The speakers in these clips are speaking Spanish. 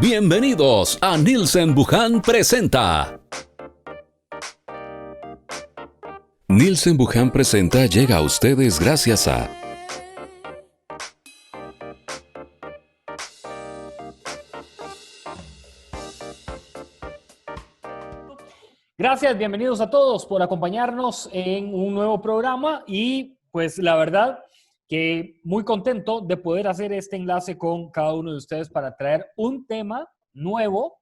Bienvenidos a Nielsen Buján Presenta. Nielsen Buján Presenta llega a ustedes gracias a Gracias, bienvenidos a todos por acompañarnos en un nuevo programa y pues la verdad que muy contento de poder hacer este enlace con cada uno de ustedes para traer un tema nuevo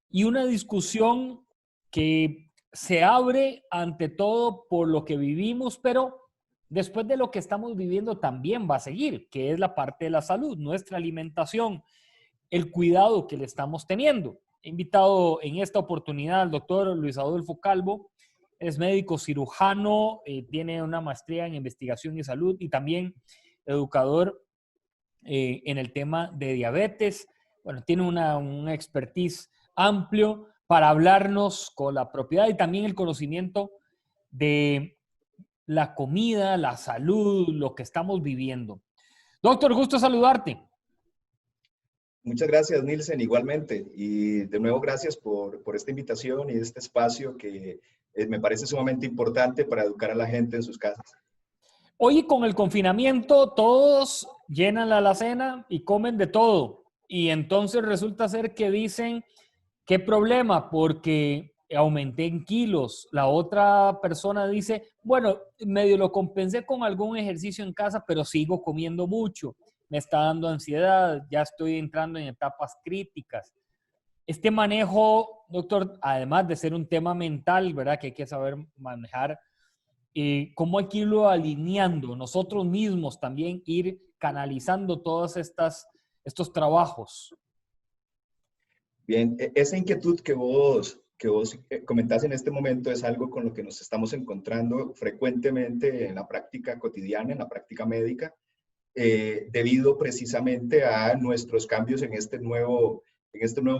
y una discusión que se abre ante todo por lo que vivimos, pero después de lo que estamos viviendo también va a seguir, que es la parte de la salud, nuestra alimentación, el cuidado que le estamos teniendo. He invitado en esta oportunidad al doctor Luis Adolfo Calvo, es médico cirujano, tiene una maestría en investigación y salud y también educador en el tema de diabetes. Bueno, tiene un expertise amplio para hablarnos con la propiedad y también el conocimiento de la comida, la salud, lo que estamos viviendo. Doctor, gusto saludarte. Muchas gracias, Nielsen, igualmente. Y de nuevo, gracias por esta invitación y este espacio que me parece sumamente importante para educar a la gente en sus casas. Hoy con el confinamiento todos llenan la alacena y comen de todo. Y entonces resulta ser que dicen, ¿qué problema? Porque aumenté en kilos. La otra persona dice, bueno, medio lo compensé con algún ejercicio en casa, pero sigo comiendo mucho. Me está dando ansiedad, ya estoy entrando en etapas críticas. Este manejo, doctor, además de ser un tema mental, ¿verdad? Que hay que saber manejar, cómo hay que irlo alineando, nosotros mismos también ir canalizando todos estos trabajos. Bien, esa inquietud que vos comentás en este momento es algo con lo que nos estamos encontrando frecuentemente en la práctica cotidiana, en la práctica médica, debido precisamente a nuestros cambios en este nuevo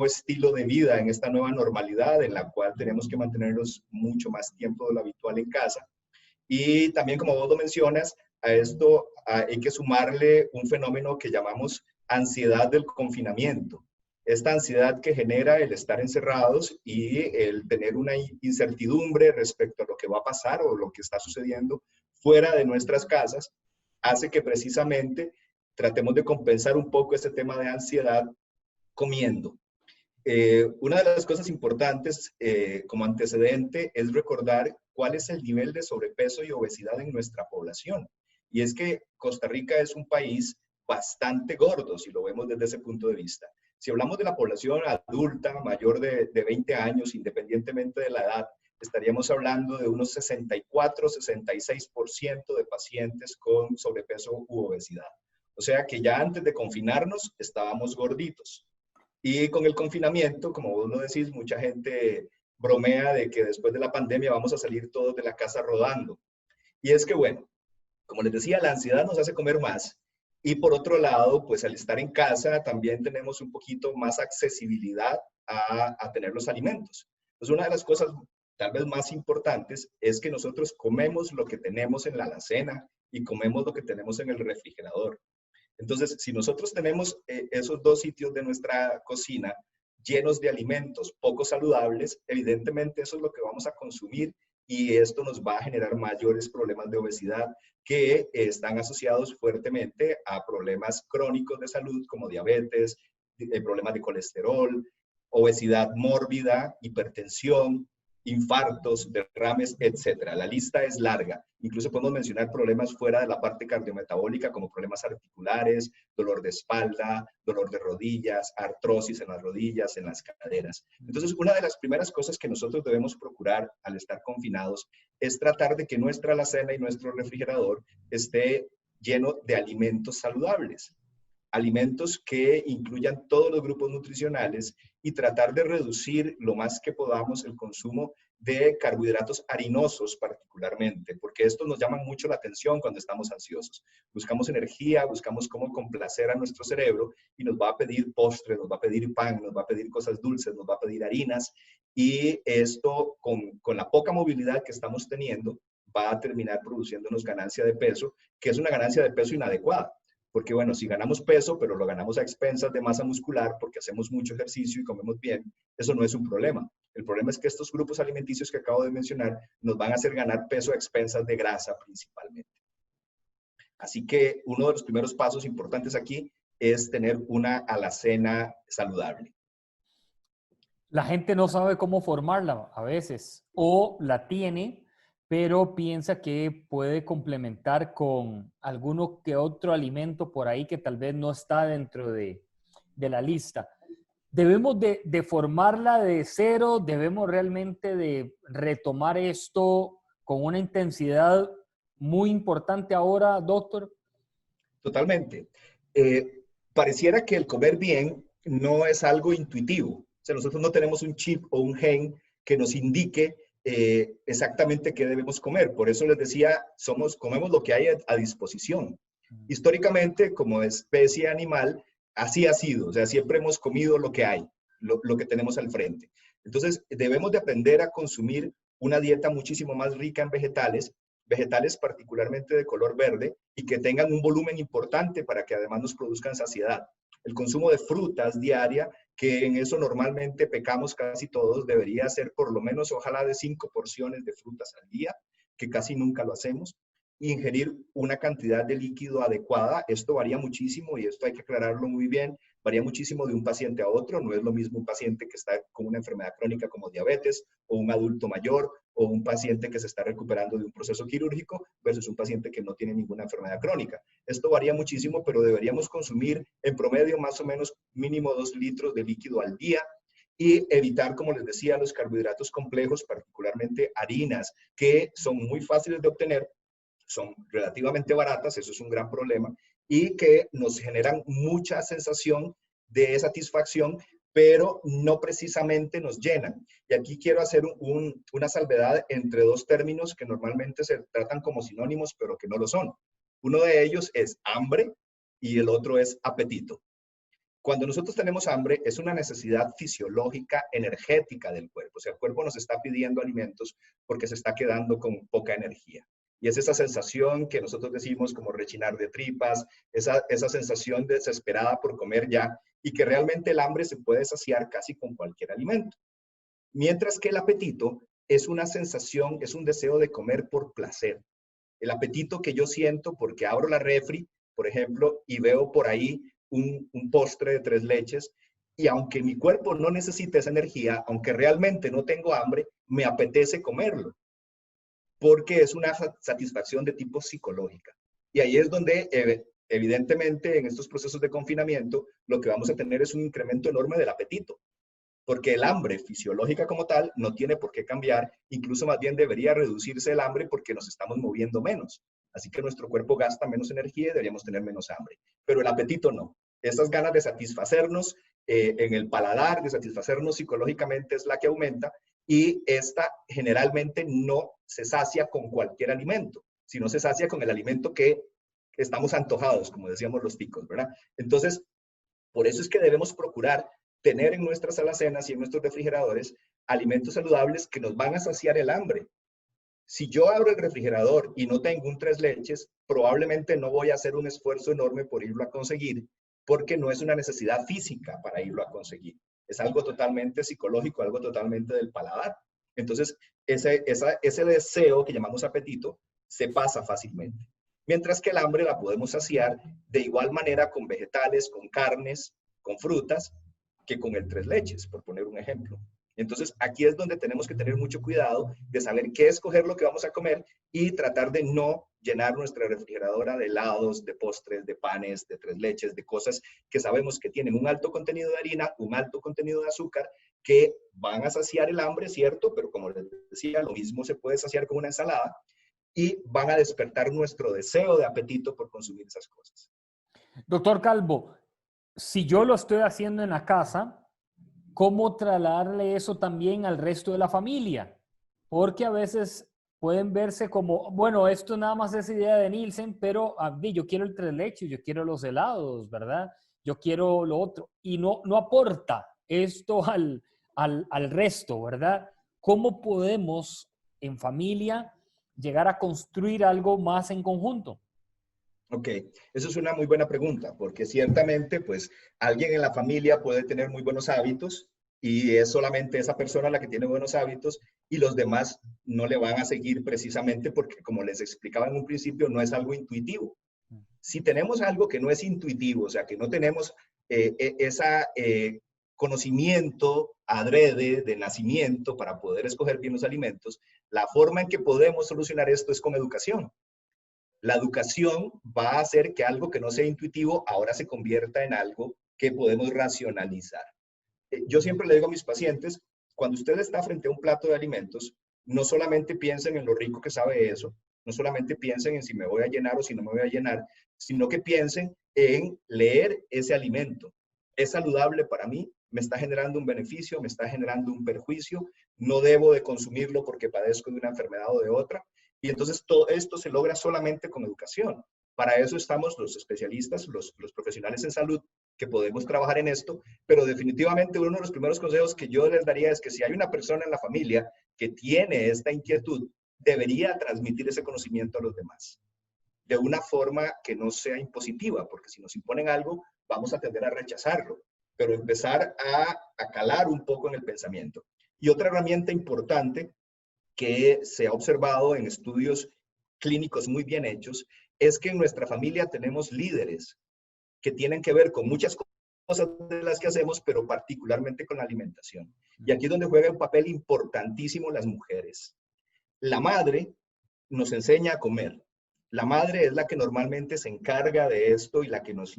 estilo de vida, en esta nueva normalidad en la cual tenemos que mantenernos mucho más tiempo de lo habitual en casa. Y también, como vos lo mencionas, a esto hay que sumarle un fenómeno que llamamos ansiedad del confinamiento. Esta ansiedad que genera el estar encerrados y el tener una incertidumbre respecto a lo que va a pasar o lo que está sucediendo fuera de nuestras casas, hace que precisamente tratemos de compensar un poco este tema de ansiedad comiendo. Una de las cosas importantes como antecedente es recordar cuál es el nivel de sobrepeso y obesidad en nuestra población. Y es que Costa Rica es un país bastante gordo, si lo vemos desde ese punto de vista. Si hablamos de la población adulta, mayor de 20 años, independientemente de la edad, estaríamos hablando de unos 64-66% de pacientes con sobrepeso u obesidad. O sea que ya antes de confinarnos estábamos gorditos. Y con el confinamiento, como vos lo decís, mucha gente bromea de que después de la pandemia vamos a salir todos de la casa rodando. Y es que, bueno, como les decía, la ansiedad nos hace comer más. Y por otro lado, pues al estar en casa también tenemos un poquito más accesibilidad a tener los alimentos. Pues una de las cosas tal vez más importantes es que nosotros comemos lo que tenemos en la alacena y comemos lo que tenemos en el refrigerador. Entonces, si nosotros tenemos esos dos sitios de nuestra cocina llenos de alimentos poco saludables, evidentemente eso es lo que vamos a consumir y esto nos va a generar mayores problemas de obesidad que están asociados fuertemente a problemas crónicos de salud como diabetes, problemas de colesterol, obesidad mórbida, hipertensión, infartos, derrames, etcétera. La lista es larga. Incluso podemos mencionar problemas fuera de la parte cardiometabólica como problemas articulares, dolor de espalda, dolor de rodillas, artrosis en las rodillas, en las caderas. Entonces, una de las primeras cosas que nosotros debemos procurar al estar confinados es tratar de que nuestra alacena y nuestro refrigerador esté lleno de alimentos saludables. Alimentos que incluyan todos los grupos nutricionales y tratar de reducir lo más que podamos el consumo de carbohidratos harinosos particularmente, porque estos nos llaman mucho la atención cuando estamos ansiosos. Buscamos energía, buscamos cómo complacer a nuestro cerebro y nos va a pedir postre, nos va a pedir pan, nos va a pedir cosas dulces, nos va a pedir harinas y esto con la poca movilidad que estamos teniendo va a terminar produciéndonos ganancia de peso, que es una ganancia de peso inadecuada. Porque bueno, si ganamos peso, pero lo ganamos a expensas de masa muscular porque hacemos mucho ejercicio y comemos bien, eso no es un problema. El problema es que estos grupos alimenticios que acabo de mencionar nos van a hacer ganar peso a expensas de grasa principalmente. Así que uno de los primeros pasos importantes aquí es tener una alacena saludable. La gente no sabe cómo formarla a veces, o la tiene, pero piensa que puede complementar con alguno que otro alimento por ahí que tal vez no está dentro de la lista. ¿Debemos de formarla de cero? ¿Debemos realmente de retomar esto con una intensidad muy importante ahora, doctor? Totalmente. Pareciera que el comer bien no es algo intuitivo. O sea, nosotros no tenemos un chip o un gen que nos indique exactamente qué debemos comer. Por eso les decía, comemos lo que hay a disposición. Históricamente, como especie animal, así ha sido. O sea, siempre hemos comido lo que hay, lo que tenemos al frente. Entonces, debemos de aprender a consumir una dieta muchísimo más rica en vegetales particularmente de color verde y que tengan un volumen importante para que además nos produzcan saciedad. El consumo de frutas diaria, que en eso normalmente pecamos casi todos, debería ser por lo menos ojalá de 5 porciones de frutas al día, que casi nunca lo hacemos. Ingerir una cantidad de líquido adecuada, esto varía muchísimo y esto hay que aclararlo muy bien, varía muchísimo de un paciente a otro, no es lo mismo un paciente que está con una enfermedad crónica como diabetes o un adulto mayor o un paciente que se está recuperando de un proceso quirúrgico versus un paciente que no tiene ninguna enfermedad crónica. Esto varía muchísimo, pero deberíamos consumir en promedio más o menos mínimo 2 litros de líquido al día y evitar, como les decía, los carbohidratos complejos, particularmente harinas, que son muy fáciles de obtener, son relativamente baratas, eso es un gran problema, y que nos generan mucha sensación de satisfacción, pero no precisamente nos llenan. Y aquí quiero hacer una salvedad entre dos términos que normalmente se tratan como sinónimos, pero que no lo son. Uno de ellos es hambre y el otro es apetito. Cuando nosotros tenemos hambre, es una necesidad fisiológica, energética del cuerpo. O sea, el cuerpo nos está pidiendo alimentos porque se está quedando con poca energía. Y es esa sensación que nosotros decimos como rechinar de tripas, esa sensación desesperada por comer ya, y que realmente el hambre se puede saciar casi con cualquier alimento. Mientras que el apetito es una sensación, es un deseo de comer por placer. El apetito que yo siento porque abro la refri, por ejemplo, y veo por ahí un postre de 3 leches, y aunque mi cuerpo no necesita esa energía, aunque realmente no tengo hambre, me apetece comerlo, porque es una satisfacción de tipo psicológica. Y ahí es donde, evidentemente, en estos procesos de confinamiento, lo que vamos a tener es un incremento enorme del apetito, porque el hambre fisiológica como tal no tiene por qué cambiar, incluso más bien debería reducirse el hambre porque nos estamos moviendo menos. Así que nuestro cuerpo gasta menos energía y deberíamos tener menos hambre. Pero el apetito no. Esas ganas de satisfacernos en el paladar, de satisfacernos psicológicamente es la que aumenta, y esta generalmente no se sacia con cualquier alimento, sino se sacia con el alimento que estamos antojados, como decíamos los ticos, ¿verdad? Entonces, por eso es que debemos procurar tener en nuestras alacenas y en nuestros refrigeradores alimentos saludables que nos van a saciar el hambre. Si yo abro el refrigerador y no tengo un 3 leches, probablemente no voy a hacer un esfuerzo enorme por irlo a conseguir, porque no es una necesidad física para irlo a conseguir. Es algo totalmente psicológico, algo totalmente del paladar. Entonces, ese deseo que llamamos apetito se pasa fácilmente. Mientras que el hambre la podemos saciar de igual manera con vegetales, con carnes, con frutas, que con el 3 leches, por poner un ejemplo. Entonces, aquí es donde tenemos que tener mucho cuidado de saber qué escoger lo que vamos a comer y tratar de no llenar nuestra refrigeradora de helados, de postres, de panes, de 3 leches, de cosas que sabemos que tienen un alto contenido de harina, un alto contenido de azúcar, que van a saciar el hambre, ¿cierto? Pero como les decía, lo mismo se puede saciar con una ensalada y van a despertar nuestro deseo de apetito por consumir esas cosas. Doctor Calvo, si yo lo estoy haciendo en la casa, ¿cómo trasladarle eso también al resto de la familia? Porque a veces pueden verse como, bueno, esto nada más es idea de Nielsen, pero yo quiero el 3 leches, yo quiero los helados, ¿verdad? Yo quiero lo otro. Y no aporta esto al resto, ¿verdad? ¿Cómo podemos en familia llegar a construir algo más en conjunto? Ok, eso es una muy buena pregunta, porque ciertamente, pues, alguien en la familia puede tener muy buenos hábitos y es solamente esa persona la que tiene buenos hábitos y los demás no le van a seguir precisamente porque, como les explicaba en un principio, no es algo intuitivo. Si tenemos algo que no es intuitivo, o sea, que no tenemos esa conocimiento adrede de nacimiento para poder escoger bien los alimentos, la forma en que podemos solucionar esto es con educación. La educación va a hacer que algo que no sea intuitivo ahora se convierta en algo que podemos racionalizar. Yo siempre le digo a mis pacientes, cuando usted está frente a un plato de alimentos, no solamente piensen en lo rico que sabe eso, no solamente piensen en si me voy a llenar o si no me voy a llenar, sino que piensen en leer ese alimento. ¿Es saludable para mí? ¿Me está generando un beneficio? ¿Me está generando un perjuicio? ¿No debo de consumirlo porque padezco de una enfermedad o de otra? Y entonces todo esto se logra solamente con educación. Para eso estamos los especialistas, los profesionales en salud, que podemos trabajar en esto, pero definitivamente uno de los primeros consejos que yo les daría es que si hay una persona en la familia que tiene esta inquietud, debería transmitir ese conocimiento a los demás, de una forma que no sea impositiva, porque si nos imponen algo, vamos a tender a rechazarlo, pero empezar a calar un poco en el pensamiento. Y otra herramienta importante que se ha observado en estudios clínicos muy bien hechos es que en nuestra familia tenemos líderes que tienen que ver con muchas cosas de las que hacemos, pero particularmente con la alimentación. Y aquí es donde juega un papel importantísimo las mujeres. La madre nos enseña a comer. La madre es la que normalmente se encarga de esto y la que nos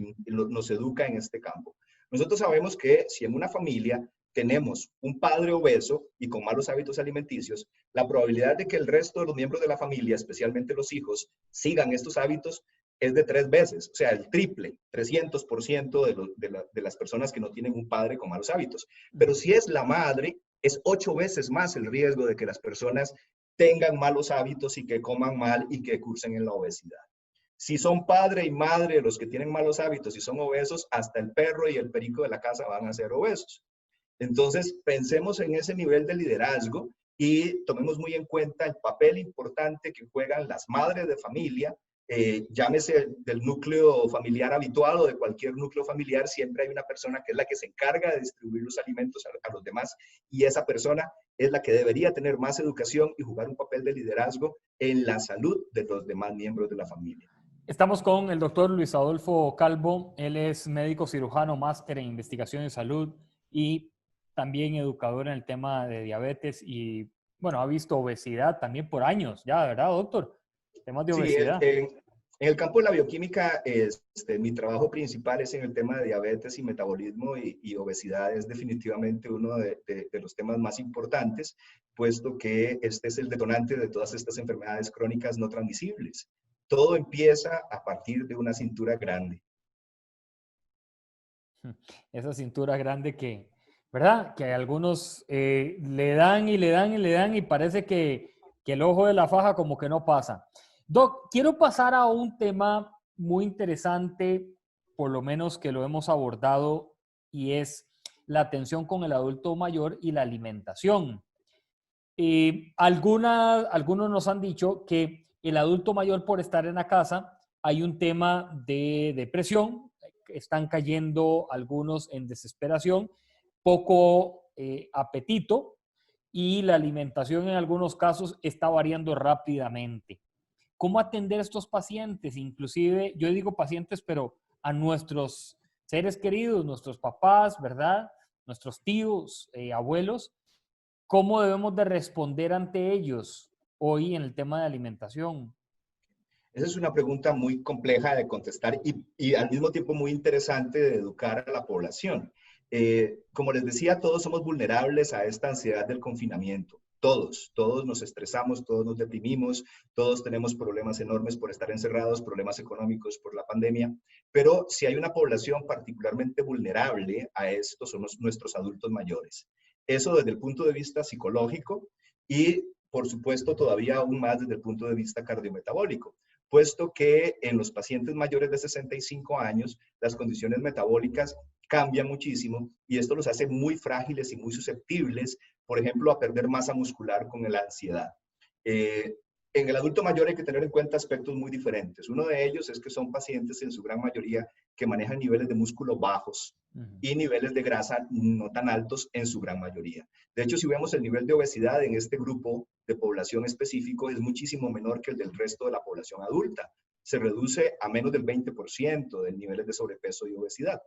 educa en este campo. Nosotros sabemos que si en una familia tenemos un padre obeso y con malos hábitos alimenticios, la probabilidad de que el resto de los miembros de la familia, especialmente los hijos, sigan estos hábitos es de 3 veces, o sea, el triple, 300% de las personas que no tienen un padre con malos hábitos. Pero si es la madre, es 8 veces más el riesgo de que las personas tengan malos hábitos y que coman mal y que cursen en la obesidad. Si son padre y madre los que tienen malos hábitos y son obesos, hasta el perro y el perico de la casa van a ser obesos. Entonces, pensemos en ese nivel de liderazgo y tomemos muy en cuenta el papel importante que juegan las madres de familia, llámese del núcleo familiar habitual o de cualquier núcleo familiar, siempre hay una persona que es la que se encarga de distribuir los alimentos a los demás y esa persona es la que debería tener más educación y jugar un papel de liderazgo en la salud de los demás miembros de la familia. Estamos con el doctor Luis Adolfo Calvo. Él es médico cirujano, máster en investigación de salud y también educador en el tema de diabetes y, bueno, ha visto obesidad también por años ya, ¿verdad, doctor? Temas de Sí, obesidad. en el campo de la bioquímica, mi trabajo principal es en el tema de diabetes y metabolismo y obesidad es definitivamente uno de los temas más importantes, puesto que este es el detonante de todas estas enfermedades crónicas no transmisibles. Todo empieza a partir de una cintura grande. Esa cintura grande que, ¿verdad? Que algunos le dan y le dan y le dan y parece que el ojo de la faja como que no pasa. Doc, quiero pasar a un tema muy interesante, por lo menos que lo hemos abordado, y es la atención con el adulto mayor y la alimentación. Algunos nos han dicho que el adulto mayor por estar en la casa hay un tema de depresión, están cayendo algunos en desesperación, poco apetito y la alimentación en algunos casos está variando rápidamente. ¿Cómo atender a estos pacientes? Inclusive, yo digo pacientes, pero a nuestros seres queridos, nuestros papás, ¿verdad? Nuestros tíos, abuelos, ¿cómo debemos de responder ante ellos hoy en el tema de alimentación? Esa es una pregunta muy compleja de contestar y al mismo tiempo muy interesante de educar a la población. Como les decía, todos somos vulnerables a esta ansiedad del confinamiento. Todos nos estresamos, todos nos deprimimos, todos tenemos problemas enormes por estar encerrados, problemas económicos por la pandemia, pero si hay una población particularmente vulnerable a esto son nuestros adultos mayores. Eso desde el punto de vista psicológico y, por supuesto, todavía aún más desde el punto de vista cardiometabólico, puesto que en los pacientes mayores de 65 años las condiciones metabólicas cambian muchísimo y esto los hace muy frágiles y muy susceptibles, por ejemplo, a perder masa muscular con la ansiedad. En el adulto mayor hay que tener en cuenta aspectos muy diferentes. Uno de ellos es que son pacientes en su gran mayoría que manejan niveles de músculo bajos y niveles de grasa no tan altos en su gran mayoría. De hecho, si vemos el nivel de obesidad en este grupo de población específico es muchísimo menor que el del resto de la población adulta. Se reduce a menos del 20% de niveles de sobrepeso y obesidad.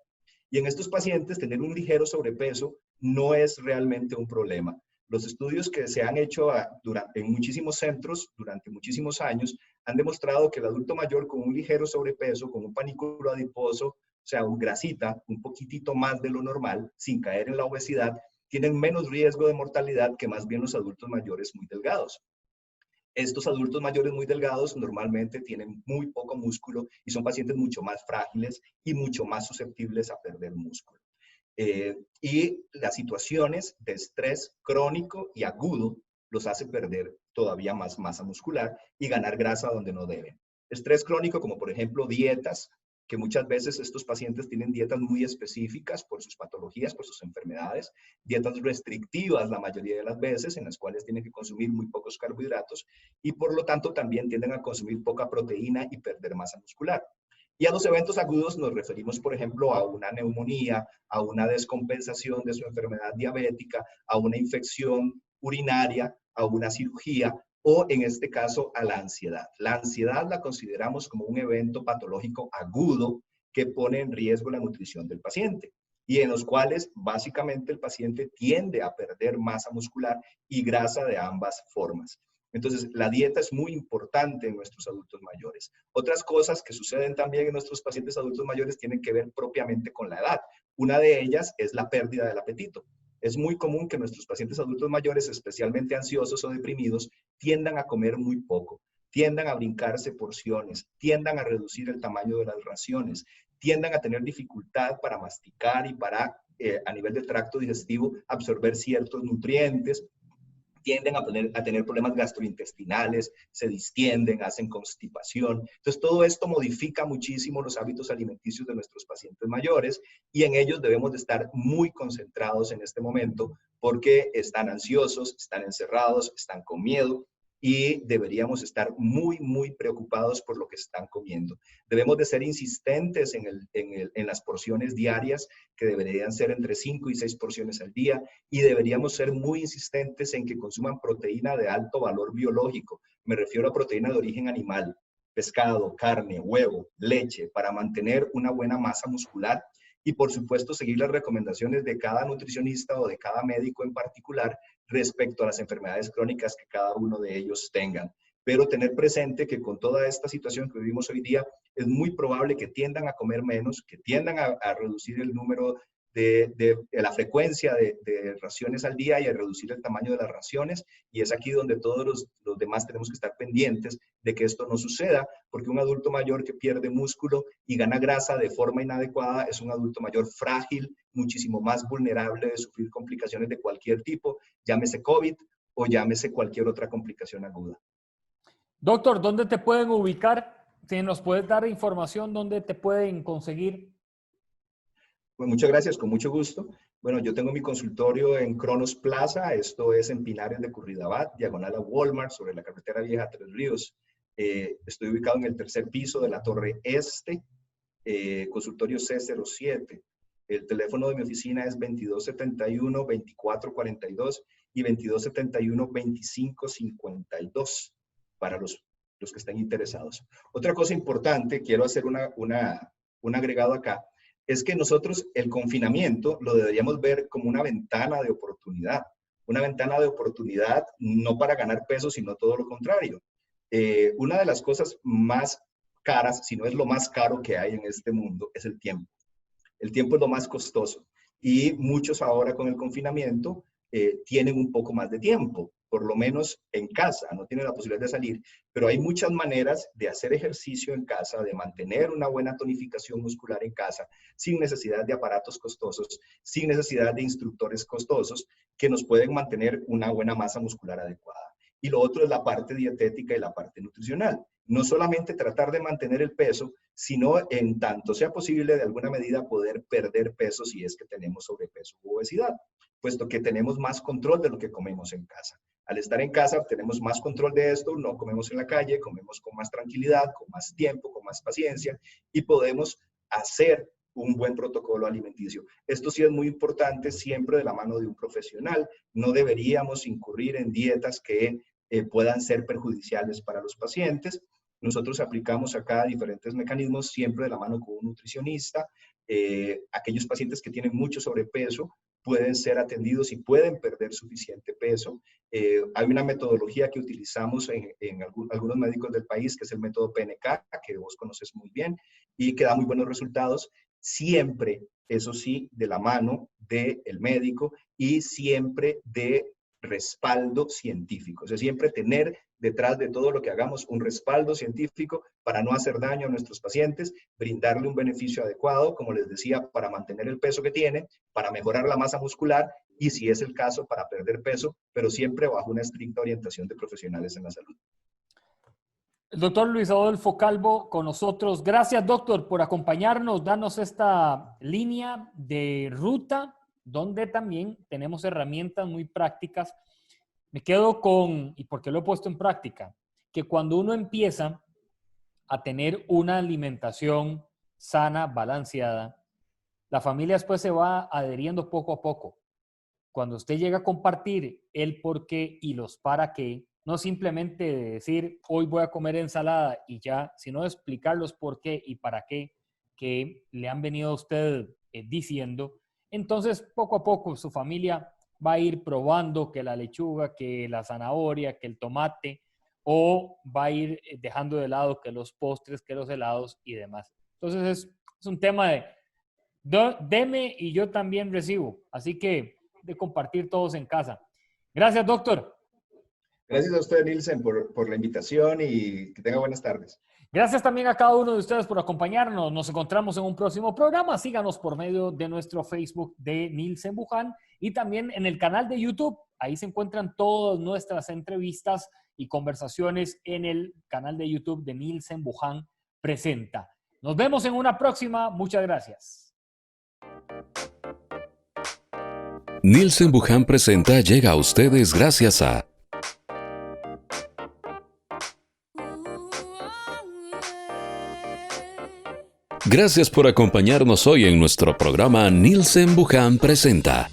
Y en estos pacientes tener un ligero sobrepeso no es realmente un problema. Los estudios que se han hecho en muchísimos centros durante muchísimos años han demostrado que el adulto mayor con un ligero sobrepeso, con un panículo adiposo, o sea, un grasita, un poquitito más de lo normal, sin caer en la obesidad, tienen menos riesgo de mortalidad que más bien los adultos mayores muy delgados. Estos adultos mayores muy delgados normalmente tienen muy poco músculo y son pacientes mucho más frágiles y mucho más susceptibles a perder músculo. Y las situaciones de estrés crónico y agudo los hace perder todavía más masa muscular y ganar grasa donde no deben. Estrés crónico como por ejemplo dietas, que muchas veces estos pacientes tienen dietas muy específicas por sus patologías, por sus enfermedades, dietas restrictivas la mayoría de las veces en las cuales tienen que consumir muy pocos carbohidratos y por lo tanto también tienden a consumir poca proteína y perder masa muscular. Y a los eventos agudos nos referimos, por ejemplo, a una neumonía, a una descompensación de su enfermedad diabética, a una infección urinaria, a una cirugía o, en este caso, a la ansiedad. La ansiedad la consideramos como un evento patológico agudo que pone en riesgo la nutrición del paciente y en los cuales básicamente el paciente tiende a perder masa muscular y grasa de ambas formas. Entonces, la dieta es muy importante en nuestros adultos mayores. Otras cosas que suceden también en nuestros pacientes adultos mayores tienen que ver propiamente con la edad. Una de ellas es la pérdida del apetito. Es muy común que nuestros pacientes adultos mayores, especialmente ansiosos o deprimidos, tiendan a comer muy poco, tiendan a brincarse porciones, tiendan a reducir el tamaño de las raciones, tiendan a tener dificultad para masticar y para, a nivel del tracto digestivo, absorber ciertos nutrientes, tienden a tener problemas gastrointestinales, se distienden, hacen constipación. Entonces, todo esto modifica muchísimo los hábitos alimenticios de nuestros pacientes mayores y en ellos debemos de estar muy concentrados en este momento porque están ansiosos, están encerrados, están con miedo y deberíamos estar muy, muy preocupados por lo que están comiendo. Debemos de ser insistentes en las porciones diarias, que deberían ser entre 5 y 6 porciones al día, y deberíamos ser muy insistentes en que consuman proteína de alto valor biológico. Me refiero a proteína de origen animal, pescado, carne, huevo, leche, para mantener una buena masa muscular y, por supuesto, seguir las recomendaciones de cada nutricionista o de cada médico en particular respecto a las enfermedades crónicas que cada uno de ellos tengan. Pero tener presente que con toda esta situación que vivimos hoy día, es muy probable que tiendan a comer menos, que tiendan a reducir el número de la frecuencia de raciones al día y a reducir el tamaño de las raciones. Y es aquí donde todos los demás tenemos que estar pendientes de que esto no suceda, porque un adulto mayor que pierde músculo y gana grasa de forma inadecuada es un adulto mayor frágil, muchísimo más vulnerable de sufrir complicaciones de cualquier tipo, llámese COVID o llámese cualquier otra complicación aguda. Doctor, ¿dónde te pueden ubicar? Si nos puedes dar información, ¿dónde te pueden conseguir? Bueno, muchas gracias, con mucho gusto. Bueno, yo tengo mi consultorio en Cronos Plaza, esto es en Pinares de Curridabat, diagonal a Walmart, sobre la carretera vieja Tres Ríos. Estoy ubicado en el tercer piso de la Torre Este, consultorio C07. El teléfono de mi oficina es 2271-2442 y 2271-2552 para los que estén interesados. Otra cosa importante, quiero hacer un agregado acá, es que nosotros el confinamiento lo deberíamos ver como una ventana de oportunidad. Una ventana de oportunidad no para ganar peso, sino todo lo contrario. Una de las cosas más caras, si no es lo más caro que hay en este mundo, es el tiempo. El tiempo es lo más costoso. Y muchos ahora con el confinamiento tienen un poco más de tiempo, por lo menos en casa, no tienen la posibilidad de salir, pero hay muchas maneras de hacer ejercicio en casa, de mantener una buena tonificación muscular en casa, sin necesidad de aparatos costosos, sin necesidad de instructores costosos, que nos pueden mantener una buena masa muscular adecuada. Y lo otro es la parte dietética y la parte nutricional. No solamente tratar de mantener el peso, sino en tanto sea posible de alguna medida poder perder peso si es que tenemos sobrepeso u obesidad, puesto que tenemos más control de lo que comemos en casa. Al estar en casa tenemos más control de esto, no comemos en la calle, comemos con más tranquilidad, con más tiempo, con más paciencia y podemos hacer un buen protocolo alimenticio. Esto sí es muy importante, siempre de la mano de un profesional. No deberíamos incurrir en dietas que puedan ser perjudiciales para los pacientes. Nosotros aplicamos acá diferentes mecanismos, siempre de la mano con un nutricionista. Aquellos pacientes que tienen mucho sobrepeso pueden ser atendidos y pueden perder suficiente peso. Hay una metodología que utilizamos en algunos médicos del país, que es el método PNK, que vos conoces muy bien, y que da muy buenos resultados. Siempre, eso sí, de la mano del médico y siempre de respaldo científico. O sea, siempre tener detrás de todo lo que hagamos un respaldo científico para no hacer daño a nuestros pacientes, brindarle un beneficio adecuado, como les decía, para mantener el peso que tienen, para mejorar la masa muscular y, si es el caso, para perder peso, pero siempre bajo una estricta orientación de profesionales en la salud. El doctor Luis Adolfo Calvo con nosotros. Gracias, doctor, por acompañarnos, darnos esta línea de ruta donde también tenemos herramientas muy prácticas. Me quedo con, y porque lo he puesto en práctica, que cuando uno empieza a tener una alimentación sana, balanceada, la familia después se va adheriendo poco a poco. Cuando usted llega a compartir el por qué y los para qué, no simplemente decir, hoy voy a comer ensalada y ya, sino explicar los por qué y para qué que le han venido a usted diciendo, entonces poco a poco su familia va a ir probando que la lechuga, que la zanahoria, que el tomate, o va a ir dejando de lado que los postres, que los helados y demás. Entonces es un tema de deme y yo también recibo. Así que de compartir todos en casa. Gracias, doctor. Gracias a usted, Nielsen, por la invitación y que tenga buenas tardes. Gracias también a cada uno de ustedes por acompañarnos. Nos encontramos en un próximo programa. Síganos por medio de nuestro Facebook de Nielsen Buján y también en el canal de YouTube. Ahí se encuentran todas nuestras entrevistas y conversaciones en el canal de YouTube de Nielsen Buján Presenta. Nos vemos en una próxima. Muchas gracias. Nielsen Buján Presenta llega a ustedes gracias a Gracias por acompañarnos hoy en nuestro programa Nielsen Buján Presenta.